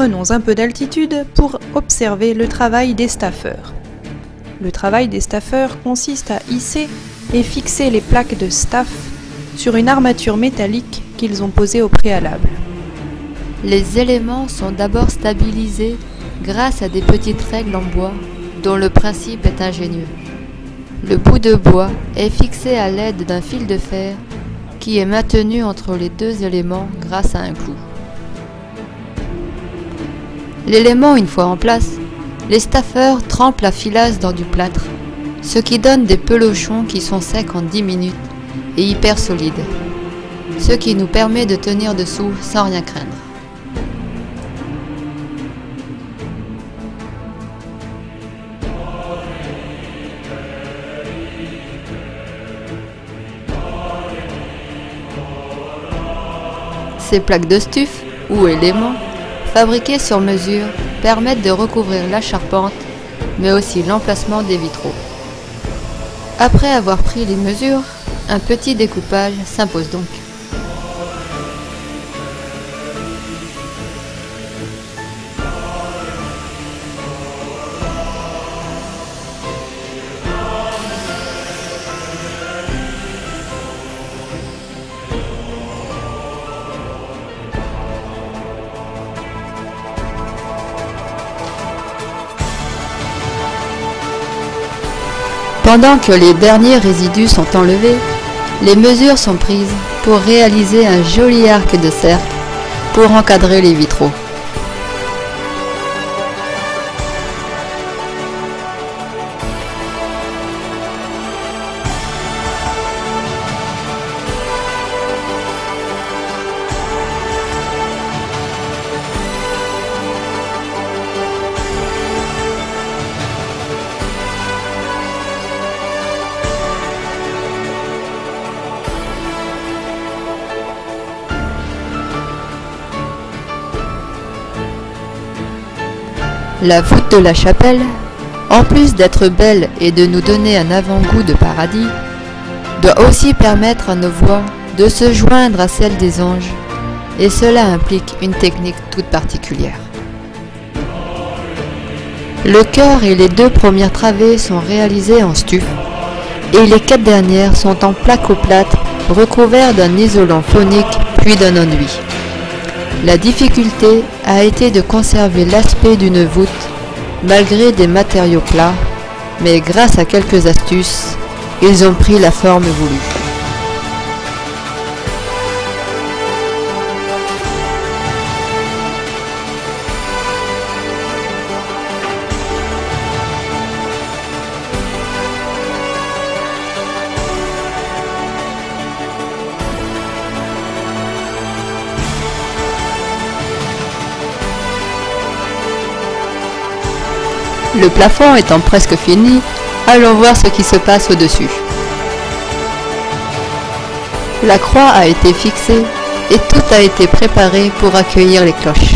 prenons un peu d'altitude pour observer le travail des staffeurs. Le travail des staffeurs consiste à hisser et fixer les plaques de staff sur une armature métallique qu'ils ont posée au préalable. Les éléments sont d'abord stabilisés grâce à des petites règles en bois dont le principe est ingénieux. Le bout de bois est fixé à l'aide d'un fil de fer qui est maintenu entre les deux éléments grâce à un clou. L'élément une fois en place, les staffeurs trempent la filasse dans du plâtre, ce qui donne des pelochons qui sont secs en 10 minutes et hyper solides, ce qui nous permet de tenir dessous sans rien craindre. Ces plaques de stuff, ou éléments, fabriquées sur mesure, permettent de recouvrir la charpente, mais aussi l'emplacement des vitraux. Après avoir pris les mesures, un petit découpage s'impose donc. Pendant que les derniers résidus sont enlevés, les mesures sont prises pour réaliser un joli arc de cercle pour encadrer les vitraux. La voûte de la chapelle, en plus d'être belle et de nous donner un avant-goût de paradis, doit aussi permettre à nos voix de se joindre à celles des anges, et cela implique une technique toute particulière. Le chœur et les 2 premières travées sont réalisées en stuff, et les 4 dernières sont en plaque au plâtre recouvertes d'un isolant phonique puis d'un enduit. La difficulté a été de conserver l'aspect d'une voûte malgré des matériaux plats, mais grâce à quelques astuces, ils ont pris la forme voulue. Le plafond étant presque fini, allons voir ce qui se passe au-dessus. La croix a été fixée et tout a été préparé pour accueillir les cloches.